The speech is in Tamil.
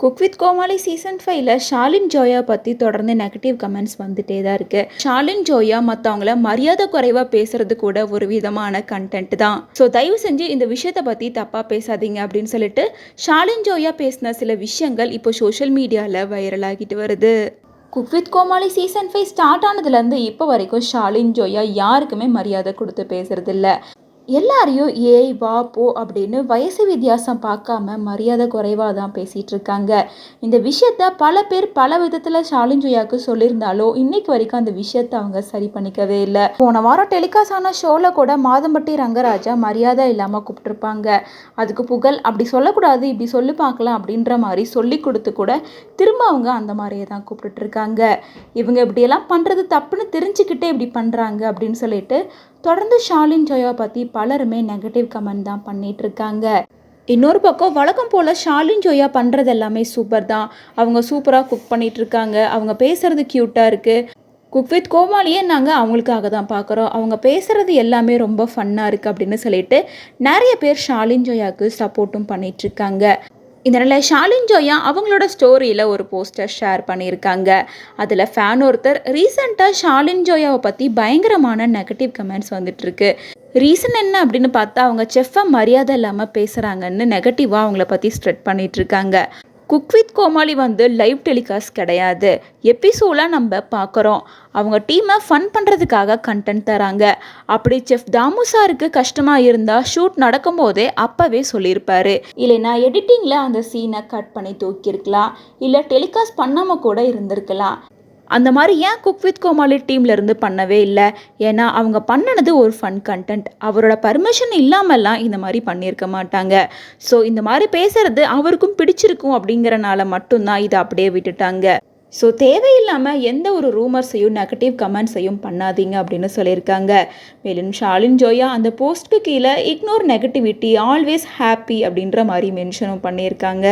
குக் வித் கோமாளி சீசன் 5ல ஷாலின் ஜோயா பற்றி தொடர்ந்து நெகட்டிவ் கமெண்ட்ஸ் வந்துட்டே தான் இருக்குது. ஷாலின் ஜோயா மற்றவங்கள மரியாதை குறைவாக பேசுறது கூட ஒரு விதமான கண்டென்ட் தான். ஸோ தயவு செஞ்சு இந்த விஷயத்தை பற்றி தப்பாக பேசாதீங்க அப்படின்னு சொல்லிட்டு ஷாலின் ஜோயா பேசின சில விஷயங்கள் இப்போ சோஷியல் மீடியாவில் வைரல் ஆகிட்டு வருது. Cook with Comali season 5 start ஆனதுலேருந்து இப்போ வரைக்கும் ஷாலின் ஜோயா யாருக்குமே மரியாதை கொடுத்து பேசுறதில்ல. எல்லாரையும் ஏய் வா போ அப்படின்னு வயசு வித்தியாசம் பார்க்காம மரியாதை குறைவாக தான் பேசிகிட்டு இருக்காங்க. இந்த விஷயத்த பல பேர் பல விதத்தில் ஷாலின் ஜோயாவுக்கு சொல்லியிருந்தாலும் இன்னைக்கு வரைக்கும் அந்த விஷயத்த அவங்க சரி பண்ணிக்கவே இல்லை. போன வாரம் டெலிகாஸ்ட் ஆன ஷோவில் கூட மாதம்பட்டி ரங்கராஜா மரியாதை இல்லாமல் கூப்பிட்டுருப்பாங்க. அதுக்கு புகழ் அப்படி சொல்லக்கூடாது, இப்படி சொல்லி பார்க்கலாம் அப்படின்ற மாதிரி சொல்லி கொடுத்து கூட திரும்ப அவங்க அந்த மாதிரியே தான் கூப்பிட்டுட்டு இருக்காங்க. இவங்க இப்படியெல்லாம் பண்ணுறது தப்புன்னு தெரிஞ்சுக்கிட்டே இப்படி பண்ணுறாங்க அப்படின்னு சொல்லிட்டு தொடர்ந்து ஷாலின் ஜோயா பற்றி பலருமே நெகட்டிவ் கமெண்ட் தான் பண்ணிட்டு இருக்காங்க. இன்னொரு பக்கம் வழக்கம் போல் ஷாலின் ஜோயா பண்ணுறது எல்லாமே சூப்பர் தான். அவங்க சூப்பராக குக் பண்ணிட்டு இருக்காங்க. அவங்க பேசுறது க்யூட்டாக இருக்குது. குக் வித் கோமாளியே நாங்கள் அவங்களுக்காக தான் பார்க்குறோம். அவங்க பேசுகிறது எல்லாமே ரொம்ப ஃபன்னாக இருக்குது அப்படின்னு சொல்லிட்டு நிறைய பேர் ஷாலின் ஜோயாவுக்கு சப்போர்ட்டும் பண்ணிகிட்ருக்காங்க. இதனால் ஷாலின் ஜோயா அவங்களோட ஸ்டோரியில் ஒரு போஸ்டர் ஷேர் பண்ணியிருக்காங்க. அதில் ஃபேன் ஒருத்தர் ரீசெண்டாக ஷாலின் ஜோயாவை பற்றி பயங்கரமான நெகட்டிவ் கமெண்ட்ஸ் வந்துட்டுருக்கு. ரீசன் என்ன அப்படின்னு பார்த்தா அவங்க செஃப்பை மரியாதை இல்லாமல் பேசுகிறாங்கன்னு நெகட்டிவாக அவங்கள பற்றி ஸ்ப்ரெட் பண்ணிகிட்ருக்காங்க. Cook with Comali live telecast கிடையாது, எபிசோடாக நம்ம பார்க்குறோம். அவங்க டீமை ஃபன் பண்ணுறதுக்காக கண்டென்ட் தராங்க. அப்படி செஃப் தாமு சாருக்கு கஷ்டமாக இருந்தால் ஷூட் நடக்கும் போதே அப்போவே சொல்லியிருப்பாரு. இல்லைனா எடிட்டிங்கில் அந்த சீனை கட் பண்ணி தூக்கியிருக்கலாம், இல்லை டெலிகாஸ்ட் பண்ணாமல் கூட இருந்திருக்கலாம். அந்த மாதிரி ஏன் குக் வித் கோமாளி டீம்லேருந்து பண்ணவே இல்லை? ஏன்னா அவங்க பண்ணினது ஒரு ஃபன் கண்டென்ட். அவரோட பர்மிஷன் இல்லாமல்லாம் இந்த மாதிரி பண்ணியிருக்க மாட்டாங்க. ஸோ இந்த மாதிரி பேசுகிறது அவருக்கும் பிடிச்சிருக்கும் அப்படிங்கிறனால மட்டும்தான் இதை அப்படியே விட்டுட்டாங்க. ஸோ தேவையில்லாமல் எந்த ஒரு ரூமர்ஸையும் நெகட்டிவ் கமெண்ட்ஸையும் பண்ணாதீங்க அப்படின்னு சொல்லியிருக்காங்க. மேலும் ஷாலின் ஜோயா அந்த போஸ்ட்டுக்கு கீழே இக்னோர் நெகட்டிவிட்டி, ஆல்வேஸ் ஹாப்பி அப்படின்ற மாதிரி மென்ஷனும் பண்ணியிருக்காங்க.